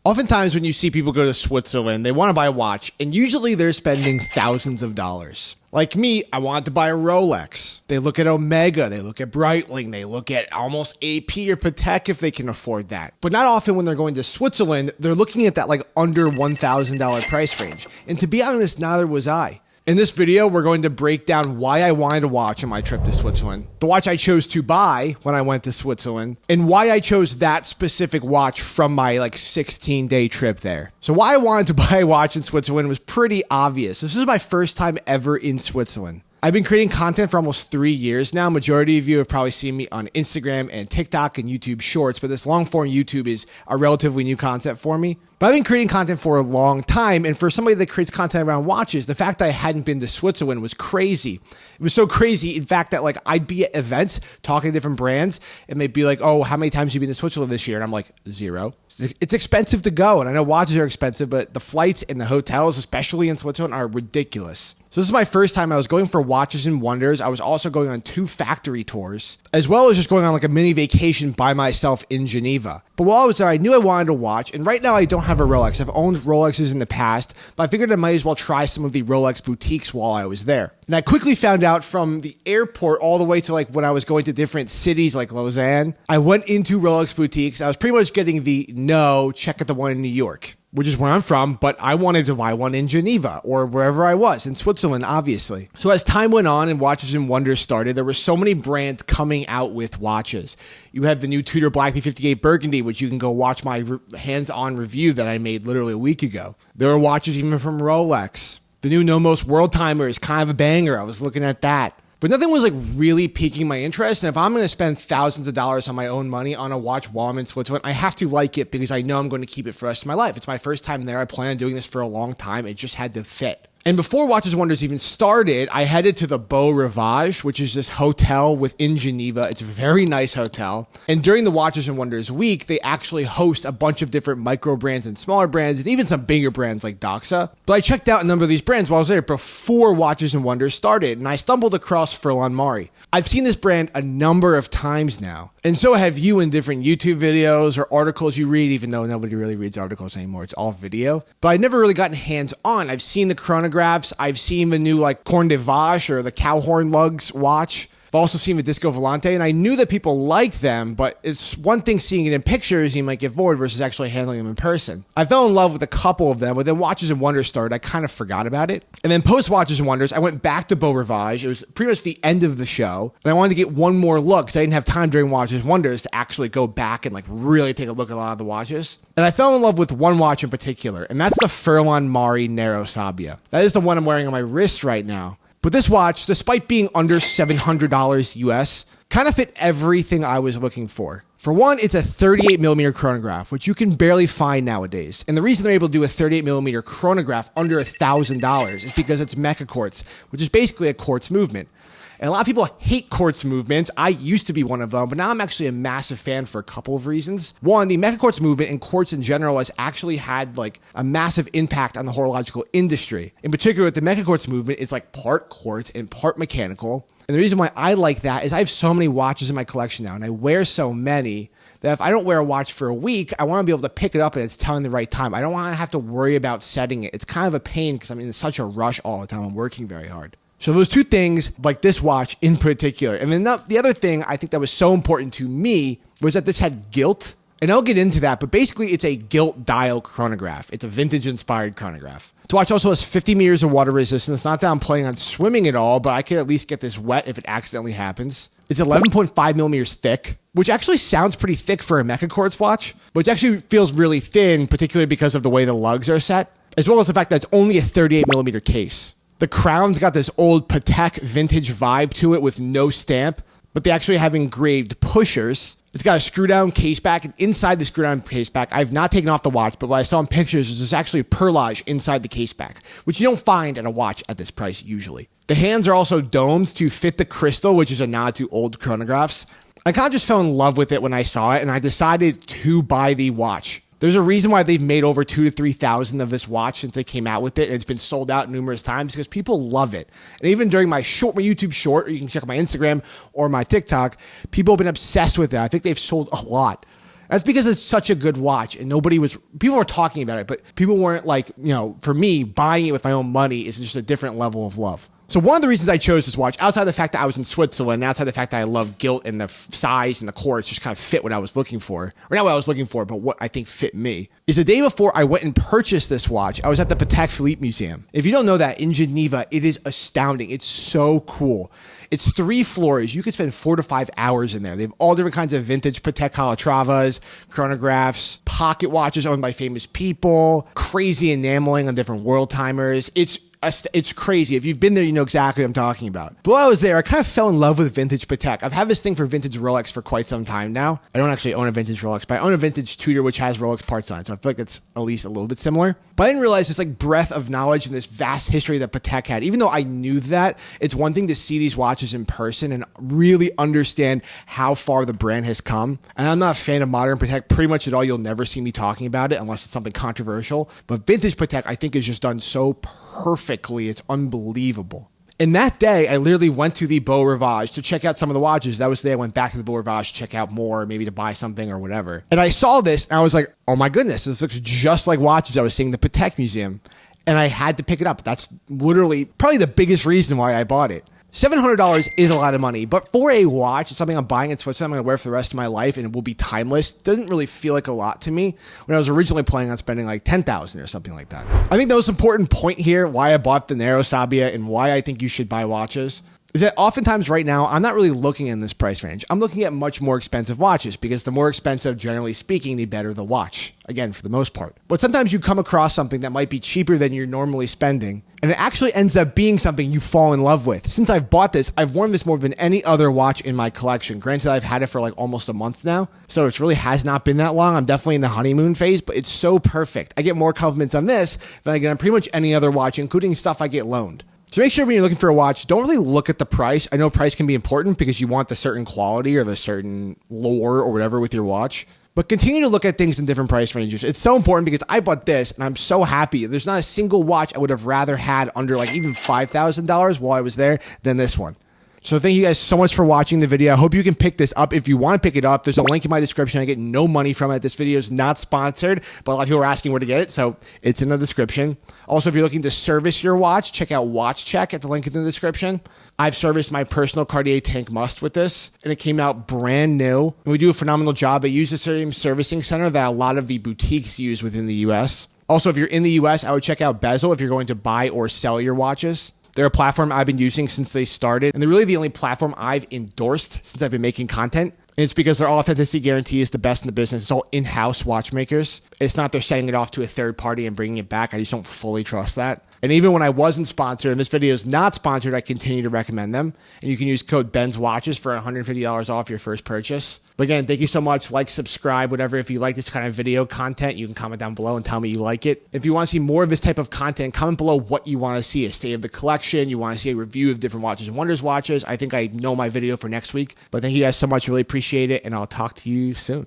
Oftentimes when you see people go to Switzerland, they want to buy a watch, and usually they're spending thousands of dollars. Like me, I wanted to buy a Rolex. They look at Omega, they look at Breitling, they look at almost AP or Patek if they can afford that. But not often when they're going to Switzerland, they're looking at that like under $1,000 price range. And to be honest, neither was I. In this video, we're going to break down why I wanted a watch on my trip to Switzerland, the watch I chose to buy when I went to Switzerland, and why I chose that specific watch from my 16-day trip there. So why I wanted to buy a watch in Switzerland was pretty obvious. This was my first time ever in Switzerland. I've been creating content for almost 3 years now. Majority of you have probably seen me on Instagram and TikTok and YouTube Shorts, but this long form YouTube is a relatively new concept for me. But I've been creating content for a long time, and for somebody that creates content around watches, the fact that I hadn't been to Switzerland was crazy. It was so crazy, in fact, that I'd be at events talking to different brands, and they'd be like, oh, how many times have you been to Switzerland this year? And I'm like, 0. It's expensive to go, and I know watches are expensive, but the flights and the hotels, especially in Switzerland, are ridiculous. So this is my first time. I was going for Watches and Wonders. I was also going on 2 factory tours, as well as just going on a mini vacation by myself in Geneva. But while I was there, I knew I wanted a watch, and right now I don't have a Rolex. I've owned Rolexes in the past, but I figured I might as well try some of the Rolex boutiques while I was there. And I quickly found out from the airport all the way to when I was going to different cities like Lausanne, I went into Rolex boutiques. I was pretty much getting the no, check out the one in New York, which is where I'm from, but I wanted to buy one in Geneva or wherever I was, in Switzerland, obviously. So as time went on and Watches and Wonders started, there were so many brands coming out with watches. You had the new Tudor Black P58 Burgundy, which you can go watch my hands-on review that I made literally a week ago. There were watches even from Rolex. The new Nomos World Timer is kind of a banger. I was looking at that. But nothing was really piquing my interest. And if I'm going to spend thousands of dollars on my own money on a watch while I'm in Switzerland, I have to like it because I know I'm going to keep it for the rest of my life. It's my first time there. I plan on doing this for a long time. It just had to fit. And before Watches and Wonders even started, I headed to the Beau Rivage, which is this hotel within Geneva. It's a very nice hotel. And during the Watches and Wonders week, they actually host a bunch of different micro brands and smaller brands, and even some bigger brands like Doxa. But I checked out a number of these brands while I was there before Watches and Wonders started, and I stumbled across Furlan Marri. I've seen this brand a number of times now, and so have you in different YouTube videos or articles you read, even though nobody really reads articles anymore. It's all video. But I've never really gotten hands-on. I've seen the chronographs. I've seen the new Corne de Vache or the Cowhorn Lugs watch. I've also seen the Disco Volante, and I knew that people liked them, but it's one thing seeing it in pictures, you might get bored, versus actually handling them in person. I fell in love with a couple of them, but then Watches and Wonders started. I kind of forgot about it. And then post Watches and Wonders, I went back to Beau Rivage. It was pretty much the end of the show, and I wanted to get one more look because I didn't have time during Watches and Wonders to actually go back and really take a look at a lot of the watches. And I fell in love with one watch in particular, and that's the Furlan Marri Nero Sabbia. That is the one I'm wearing on my wrist right now. But this watch, despite being under $700 US, kind of fit everything I was looking for. For one, it's a 38mm chronograph, which you can barely find nowadays. And the reason they're able to do a 38mm chronograph under $1,000 is because it's mecha quartz, which is basically a quartz movement. And a lot of people hate quartz movements. I used to be one of them, but now I'm actually a massive fan for a couple of reasons. One, the mecha quartz movement and quartz in general has actually had a massive impact on the horological industry. In particular, with the mecha quartz movement, it's part quartz and part mechanical. And the reason why I like that is I have so many watches in my collection now, and I wear so many that if I don't wear a watch for a week, I want to be able to pick it up and it's telling the right time. I don't want to have to worry about setting it. It's kind of a pain because I'm in such a rush all the time. I'm working very hard. So those two things, like this watch in particular. And then the other thing I think that was so important to me was that this had gilt. And I'll get into that, but basically it's a gilt dial chronograph. It's a vintage-inspired chronograph. The watch also has 50 meters of water resistance. Not that I'm planning on swimming at all, but I can at least get this wet if it accidentally happens. It's 11.5 millimeters thick, which actually sounds pretty thick for a mecha quartz watch, but it actually feels really thin, particularly because of the way the lugs are set, as well as the fact that it's only a 38mm case. The crown's got this old Patek vintage vibe to it with no stamp, but they actually have engraved pushers. It's got a screw-down case back, and inside the screw-down case back, I've not taken off the watch, but what I saw in pictures is there's actually perlage inside the case back, which you don't find at a watch at this price usually. The hands are also domed to fit the crystal, which is a nod to old chronographs. I kind of just fell in love with it when I saw it, and I decided to buy the watch. There's a reason why they've made over 2,000 to 3,000 of this watch since they came out with it, and it's been sold out numerous times because people love it. And even during my YouTube short, or you can check out my Instagram or my TikTok, people have been obsessed with it. I think they've sold a lot. That's because it's such a good watch and people were talking about it, but people weren't like, for me, buying it with my own money is just a different level of love. So one of the reasons I chose this watch, outside the fact that I was in Switzerland, outside the fact that I love gilt and the size and the cords just kind of fit what I was looking for, or not what I was looking for, but what I think fit me, is the day before I went and purchased this watch, I was at the Patek Philippe Museum. If you don't know that, in Geneva, it is astounding. It's so cool. It's 3 floors. You could spend 4 to 5 hours in there. They have all different kinds of vintage Patek Calatravas, chronographs, pocket watches owned by famous people, crazy enameling on different world timers. It's crazy. If you've been there, you know exactly what I'm talking about. But while I was there, I kind of fell in love with vintage Patek. I've had this thing for vintage Rolex for quite some time now. I don't actually own a vintage Rolex, but I own a vintage Tudor, which has Rolex parts on it. So I feel like it's at least a little bit similar. But I didn't realize this breadth of knowledge and this vast history that Patek had. Even though I knew that, it's one thing to see these watches in person and really understand how far the brand has come. And I'm not a fan of modern Patek pretty much at all. You'll never see me talking about it unless it's something controversial. But vintage Patek, I think, is just done so perfectly. It's unbelievable. And that day, I literally went to the Beau Rivage to check out some of the watches. That was the day I went back to the Beau Rivage to check out more, maybe to buy something or whatever. And I saw this, and I was like, oh my goodness, this looks just like watches I was seeing in the Patek Museum. And I had to pick it up. That's literally probably the biggest reason why I bought it. $700 is a lot of money, but for a watch, it's something I'm buying in Switzerland, I'm going to wear for the rest of my life, and it will be timeless. Doesn't really feel like a lot to me when I was originally planning on spending like $10,000 or something like that. I think the most important point here, why I bought the Nero Sabbia and why I think you should buy watches, is that oftentimes right now, I'm not really looking in this price range. I'm looking at much more expensive watches because the more expensive, generally speaking, the better the watch. Again, for the most part. But sometimes you come across something that might be cheaper than you're normally spending, and it actually ends up being something you fall in love with. Since I've bought this, I've worn this more than any other watch in my collection. Granted, I've had it for like almost a month now, so it really has not been that long. I'm definitely in the honeymoon phase, but it's so perfect. I get more compliments on this than I get on pretty much any other watch, including stuff I get loaned. So make sure when you're looking for a watch, don't really look at the price. I know price can be important because you want the certain quality or the certain lore or whatever with your watch. But continue to look at things in different price ranges. It's so important because I bought this and I'm so happy. There's not a single watch I would have rather had under like even $5,000 while I was there than this one. So thank you guys so much for watching the video. I hope you can pick this up if you want to pick it up. There's a link in my description. I get no money from it. This video is not sponsored, but a lot of people are asking where to get it, so it's in the description. Also, if you're looking to service your watch, check out Watch Check at the link in the description. I've serviced my personal Cartier Tank Must with this, and it came out brand new. And we do a phenomenal job. I use the same servicing center that a lot of the boutiques use within the US. Also, if you're in the US, I would check out Bezel if you're going to buy or sell your watches. They're a platform I've been using since they started, and they're really the only platform I've endorsed since I've been making content. And it's because their authenticity guarantee is the best in the business. It's all in-house watchmakers. It's not they're sending it off to a third party and bringing it back. I just don't fully trust that. And even when I wasn't sponsored, and this video is not sponsored, I continue to recommend them. And you can use code BENSWATCHES for $150 off your first purchase. But again, thank you so much. Like, subscribe, whatever. If you like this kind of video content, you can comment down below and tell me you like it. If you want to see more of this type of content, comment below what you want to see. A state of the collection. You want to see a review of different Watches and Wonders watches. I think I know my video for next week. But thank you guys so much. Really appreciate it. And I'll talk to you soon.